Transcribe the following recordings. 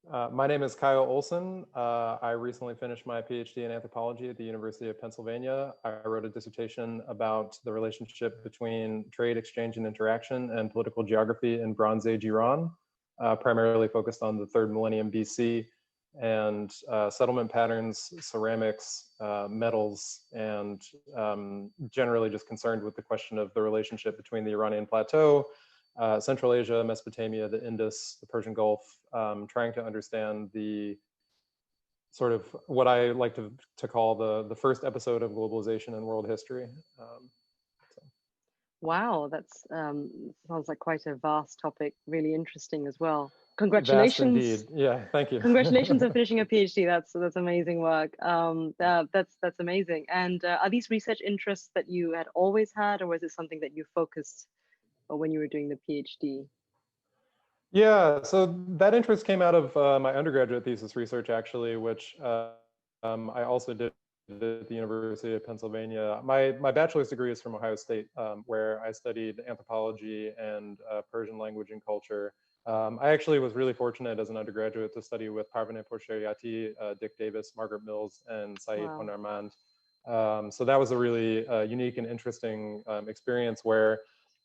My name is Kyle Olson. I recently finished my PhD in anthropology at the University of Pennsylvania. I wrote a dissertation about the relationship between trade, exchange, and interaction and political geography in Bronze Age Iran, primarily focused on the third millennium BC and settlement patterns, ceramics, metals, and generally just concerned with the question of the relationship between the Iranian plateau, Central Asia, Mesopotamia, the Indus, the Persian Gulf, trying to understand the sort of what I like to call the first episode of globalization in world history. So Wow, that's sounds like quite a vast topic, really interesting as well. vast indeed. Congratulations. Yeah, thank you. Congratulations on finishing a PhD. That's amazing work. That's amazing. And are these research interests that you had always had, or was it something that you focused on when you were doing the PhD? Yeah, so that interest came out of my undergraduate thesis research, actually, which I also did at the University of Pennsylvania. My bachelor's degree is from Ohio State, where I studied anthropology and Persian language and culture. I actually was really fortunate as an undergraduate to study with Parvane Poursheriati, Dick Davis, Margaret Mills, and Saeed Wow. Honarmand. So that was a really unique and interesting experience where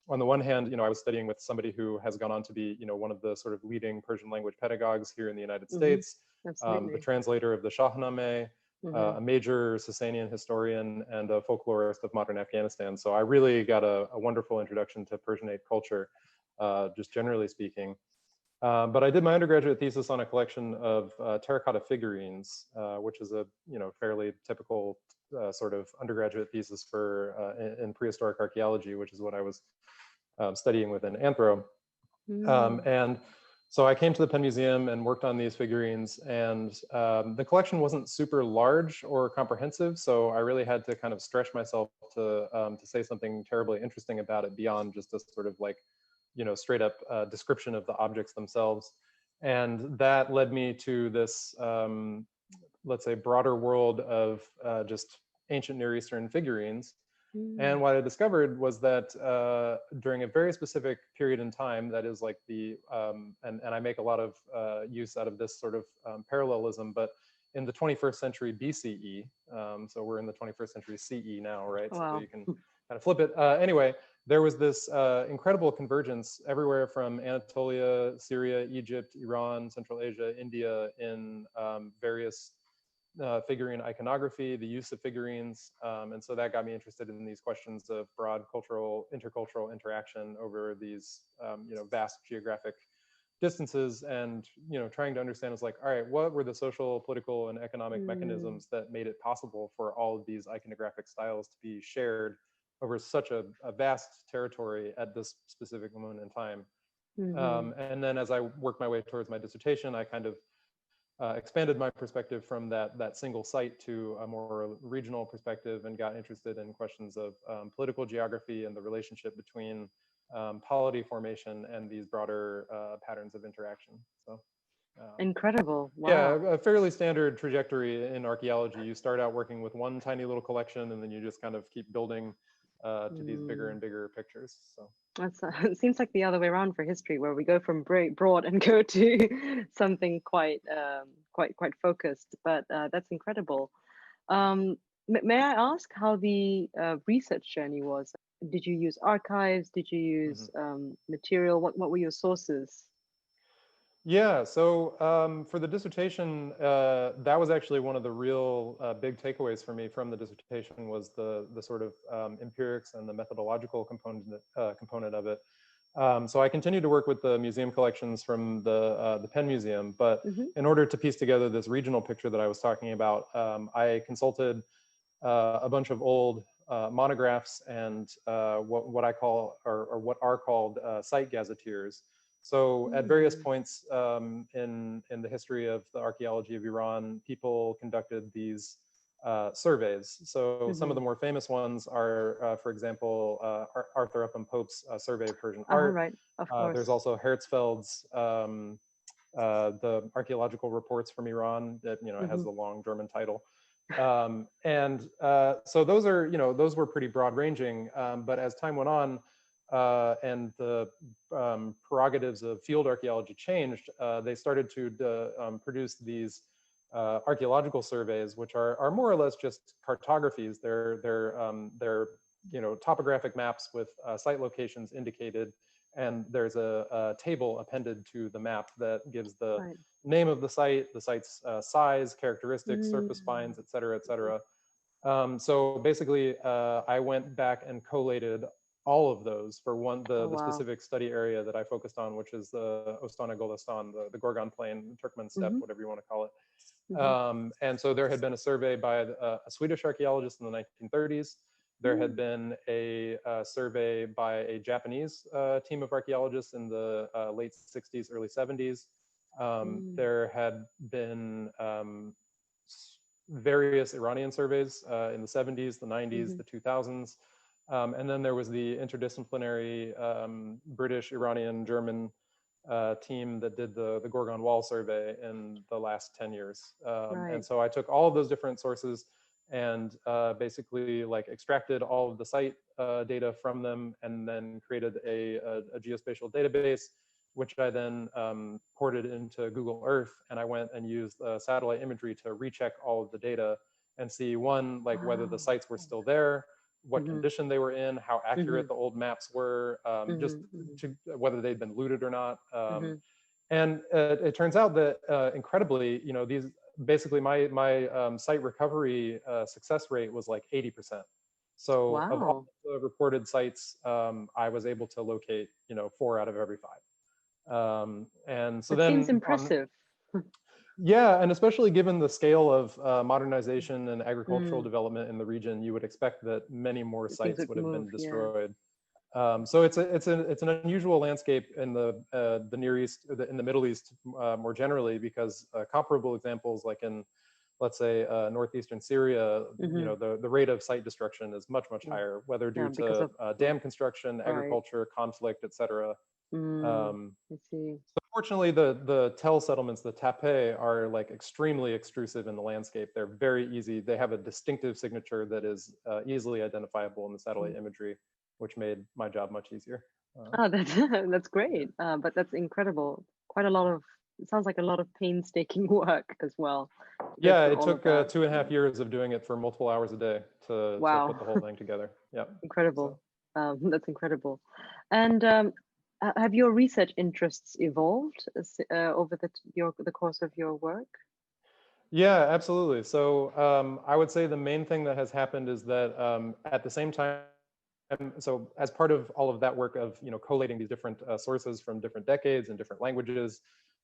on the one hand, I was studying with somebody who has gone on to be, one of the sort of leading Persian language pedagogues here in the United Mm-hmm. States, the Absolutely. translator of the Shahnameh, Mm-hmm. a major Sasanian historian, and a folklorist of modern Afghanistan. So I really got a wonderful introduction to Persianate culture, just generally speaking. But I did my undergraduate thesis on a collection of terracotta figurines, which is a fairly typical sort of undergraduate thesis for in prehistoric archaeology, which is what I was studying within Anthro. Mm. And so I came to the Penn Museum and worked on these figurines, and the collection wasn't super large or comprehensive, so I really had to kind of stretch myself to say something terribly interesting about it beyond just a sort of like, straight up description of the objects themselves. And that led me to this, let's say, broader world of just ancient Near Eastern figurines. Mm. And what I discovered was that during a very specific period in time, that is like and I make a lot of use out of this sort of parallelism, but in the 21st century BCE, so we're in the 21st century CE now, right? So Wow. you can kind of flip it. Anyway, there was this incredible convergence everywhere from Anatolia, Syria, Egypt, Iran, Central Asia, India, in various figurine iconography, the use of figurines. And so that got me interested in these questions of broad cultural, intercultural interaction over these, vast geographic distances, and, trying to understand is like, all right, what were the social, political, and economic Mm. mechanisms that made it possible for all of these iconographic styles to be shared over such a vast territory at this specific moment in time. Mm-hmm. And then as I worked my way towards my dissertation, I kind of expanded my perspective from that single site to a more regional perspective, and got interested in questions of political geography and the relationship between polity formation and these broader patterns of interaction. So Incredible. yeah, Wow. a fairly standard trajectory in archaeology. You start out working with one tiny little collection, and then you just kind of keep building to these bigger Mm. and bigger pictures. So That's it seems like the other way around for history, where we go from broad and go to something quite focused. But that's incredible. May I ask how the research journey was? Did you use archives? Did you use mhm. material? What were your sources? Yeah, so for the dissertation, that was actually one of the real big takeaways for me from the dissertation, was the sort of empirics and the methodological component of it. So I continued to work with the museum collections from the Penn Museum, but Hmm. in order to piece together this regional picture that I was talking about, I consulted a bunch of old monographs and what I call, or what are called, site gazetteers. So at various Mm. points in the history of the archaeology of Iran, people conducted these surveys. So some of the Hmm. more famous ones are, for example, Arthur Upham Pope's Survey of Persian Ah, Art. right, of There's course. also Herzfeld's the archaeological reports from Iran, that it has Hmm. the long German title. And so those are, those were pretty broad ranging. But as time went on, and the prerogatives of field archaeology changed, they started to produce these archaeological surveys, which are more or less just cartographies. They're topographic maps with site locations indicated, and there's a table appended to the map that gives the Right. name of the site's size, characteristics, Mm. surface finds, et cetera, et cetera. So basically, I went back and collated all of those for Oh, the wow. specific study area that I focused on, which is the Ostana Golestan, the Gorgan Plain, Turkmen Steppe, Mm-hmm. whatever you want to call it. Mm-hmm. And so there had been a survey by a Swedish archaeologist in the 1930s. There had been a survey by a Japanese team of archaeologists in the late 60s, early 70s. There had been various Iranian surveys in the 70s, the 90s, Mm-hmm. the 2000s. And then there was the interdisciplinary British, Iranian, German team that did the Gorgon Wall survey in the last 10 years. Right. And so I took all of those different sources and basically like extracted all of the site data from them and then created a geospatial database, which I then ported into Google Earth. And I went and used satellite imagery to recheck all of the data and see one, like whether the Wow. sites were still there, what Mm-hmm. condition they were in, how Mm-hmm. accurate the old maps were, just Mm-hmm. to whether they'd been looted or not. Mm-hmm. And it turns out that incredibly, these basically my site recovery success rate was like 80%. So of all Wow. the reported sites, I was able to locate 4 out of every 5. And so That seems then on impressive. yeah, and especially given the scale of modernization and agricultural Mm. development in the region, you would expect that many more Things sites would would have move. been Yeah. destroyed. So it's an unusual landscape in the Near East, in the Middle East more generally, because comparable examples like in, let's say, northeastern Syria, Mm-hmm. the rate of site destruction is much Mm. higher, whether Yeah, due because to of dam construction, right. agriculture, conflict, etc. Mm. Um, I see. so fortunately, the tell settlements, the tape, are like extremely extrusive in the landscape. They're very easy. They have a distinctive signature that is easily identifiable in the satellite Mm. imagery, which made my job much easier. Oh, that's that's Yeah. great. But that's incredible. Quite a lot of, it sounds like a lot of painstaking work as well to go Yeah, through it all of took that. 2.5 years of doing it for multiple hours a day to put Wow. the whole thing together. Yeah. Incredible. So That's incredible. And have your research interests evolved over the course of your work? yeah, absolutely. So I would say the main thing that has happened is that at the same time, so as part of all of that work of collating these different sources from different decades and different languages,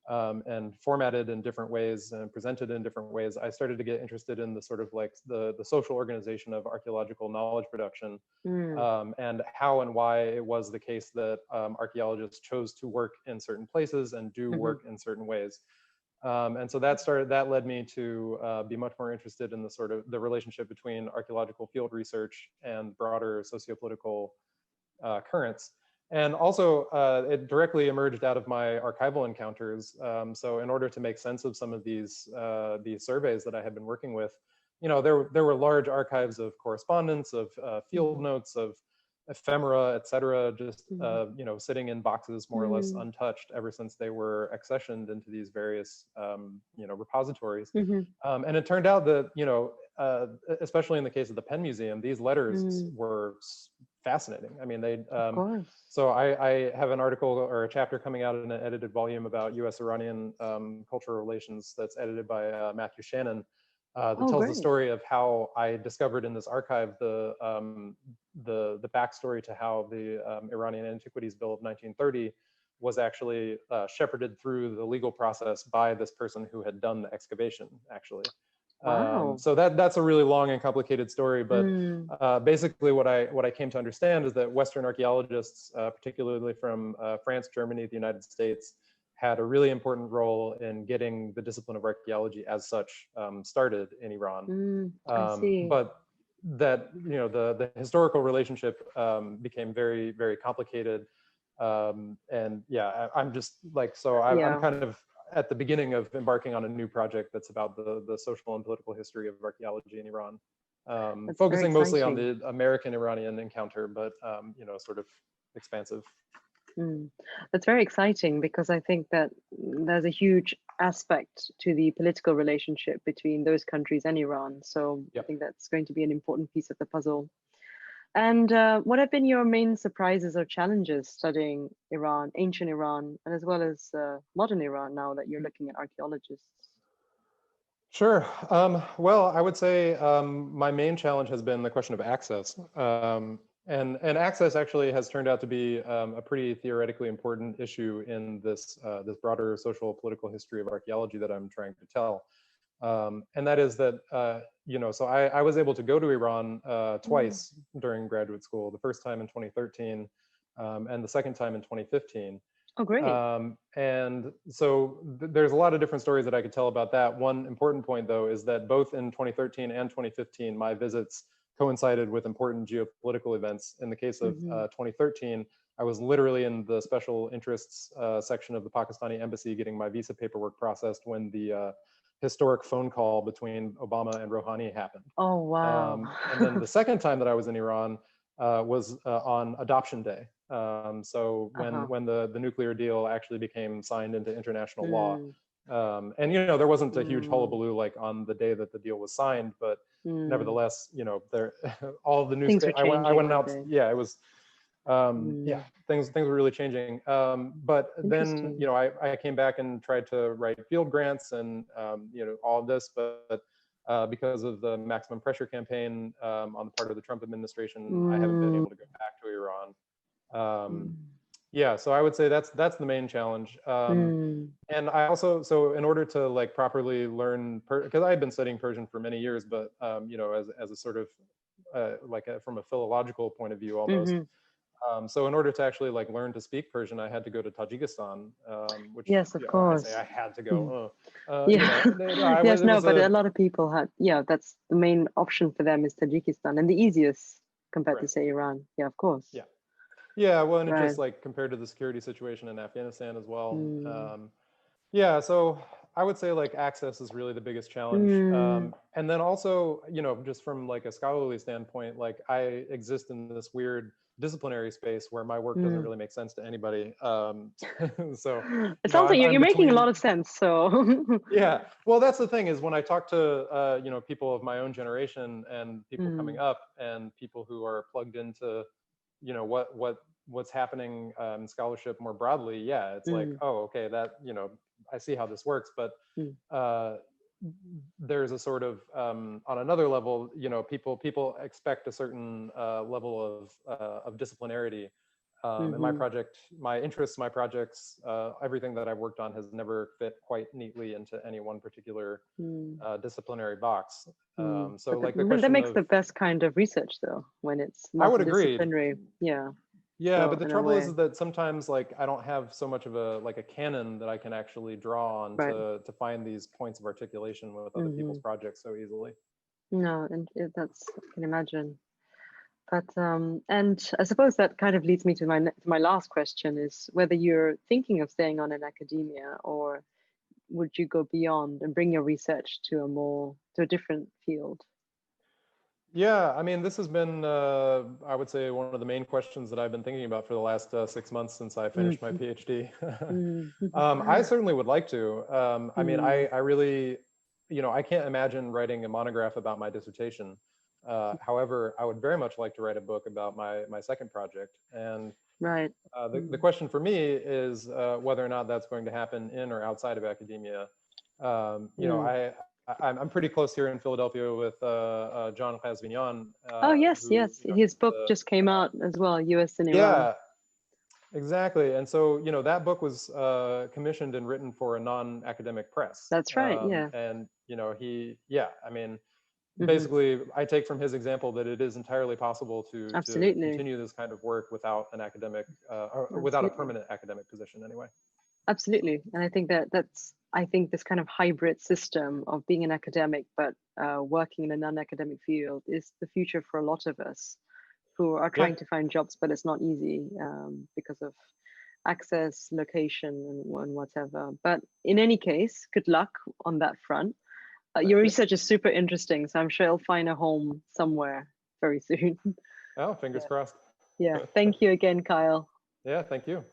and formatted in different ways and presented in different ways, I started to get interested in the sort of like the social organization of archaeological knowledge production, Mm. and how and why it was the case that archaeologists chose to work in certain places and do Hmm. work in certain ways. And so that led me to be much more interested in the sort of the relationship between archaeological field research and broader sociopolitical currents. And also, it directly emerged out of my archival encounters. So in order to make sense of some of these surveys that I had been working with, there were large archives of correspondence, of field Hmm. notes, of ephemera, et cetera, just Hmm. sitting in boxes more or less Mm. untouched ever since they were accessioned into these various repositories. Hmm. And it turned out that especially in the case of the Penn Museum, these letters Mm. were fascinating. I mean, they Of course. so I have an article or a chapter coming out in an edited volume about U.S.-Iranian cultural relations that's edited by Matthew Shannon, that Oh, tells the great. story of how I discovered in this archive the backstory to how the Iranian Antiquities Bill of 1930 was actually shepherded through the legal process by this person who had done the excavation, actually. Wow. So that's a really long and complicated story, but Mm. basically what I came to understand is that Western archaeologists, particularly from France, Germany, the United States, had a really important role in getting the discipline of archaeology as such started in Iran. Mm. I see. But that the historical relationship became very, very complicated. And yeah, I'm just like, so I'm Yeah, kind of at the beginning of embarking on a new project that's about the social and political history of archaeology in Iran, that's very focusing mostly on exciting. the American-Iranian encounter, but sort of expansive. That's very exciting, because I think that there's a huge aspect to the political relationship between those countries and Iran. So I Yep. think that's going to be an important piece of the puzzle. And what have been your main surprises or challenges studying Iran, ancient Iran, and as well as modern Iran, now that you're looking at archaeologists? Sure. Well, I would say my main challenge has been the question of access. And access actually has turned out to be a pretty theoretically important issue in this this broader social political history of archaeology that I'm trying to tell. And that is that so I was able to go to Iran twice during graduate school. The first time in 2013, and the second time in 2015. Oh, great. And so there's a lot of different stories that I could tell about that. One important point, though, is that both in 2013 and 2015, my visits coincided with important geopolitical events. In the case of 2013, I was literally in the special interests section of the Pakistani embassy getting my visa paperwork processed when the historic phone call between Obama and Rouhani happened. Oh, wow. And then the second time that I was in Iran was on Adoption Day. So when the nuclear deal actually became signed into international law. And there wasn't a huge hullabaloo like on the day that the deal was signed, but nevertheless, there all the newspapers. I went out. Yeah, it was. Yeah, things were really changing. But then I came back and tried to write field grants and all of this, but because of the maximum pressure campaign on the part of the Trump administration, I haven't been able to go back to Iran. Yeah, so I would say that's the main challenge. And I also, so in order to like properly learn, because I had been studying Persian for many years, but as a sort of from a philological point of view almost. So in order to actually like learn to speak Persian, I had to go to Tajikistan, which yes, of course. I say I had to go. Yeah. Yes, no, but a lot of people had. Yeah, that's the main option for them is Tajikistan, and the easiest compared to say Iran. Yeah, of course. Yeah. Yeah, well, and it just like compared to the security situation in Afghanistan as well. Yeah, so I would say like access is really the biggest challenge. And then also, just from like a scholarly standpoint, like I exist in this weird disciplinary space where my work doesn't really make sense to anybody. So it sounds like you're making a lot of sense. So yeah, well, that's the thing is when I talk to people of my own generation and people coming up and people who are plugged into what's happening in scholarship more broadly. Yeah, it's like, oh, okay, that I see how this works, but there's a sort of on another level, people expect a certain level of disciplinarity. And my project, my interests, my projects, everything that I've worked on has never fit quite neatly into any one particular disciplinary box. So like the question that makes the best kind of research, though, when it's multidisciplinary. Yeah. Yeah, but the trouble is that sometimes like I don't have so much of a canon that I can actually draw on to find these points of articulation with other people's projects so easily. No, and that's I can imagine. But and I suppose that kind of leads me to my last question is whether you're thinking of staying on in academia, or would you go beyond and bring your research to a different field? Yeah, I mean, this has been, I would say, one of the main questions that I've been thinking about for the last 6 months since I finished my PhD. I certainly would like to. I mean, I really, I can't imagine writing a monograph about my dissertation. However, I would very much like to write a book about my second project. And the question for me is whether or not that's going to happen in or outside of academia. I'm pretty close here in Philadelphia with John Khazvinian. Oh, yes, yes. His book just came out as well, US and Iran. Yeah, exactly. And so, that book was commissioned and written for a non-academic press. That's right, yeah. And, I mean, basically, I take from his example that it is entirely possible to continue this kind of work without an academic, or without a permanent academic position anyway. Absolutely. And I think I think this kind of hybrid system of being an academic but working in a non-academic field is the future for a lot of us who are trying to find jobs, but it's not easy because of access, location, and whatever. But in any case, good luck on that front. Your research is super interesting, so I'm sure you'll find a home somewhere very soon. Oh, fingers crossed. Yeah. Thank you again, Kyle. Yeah, thank you.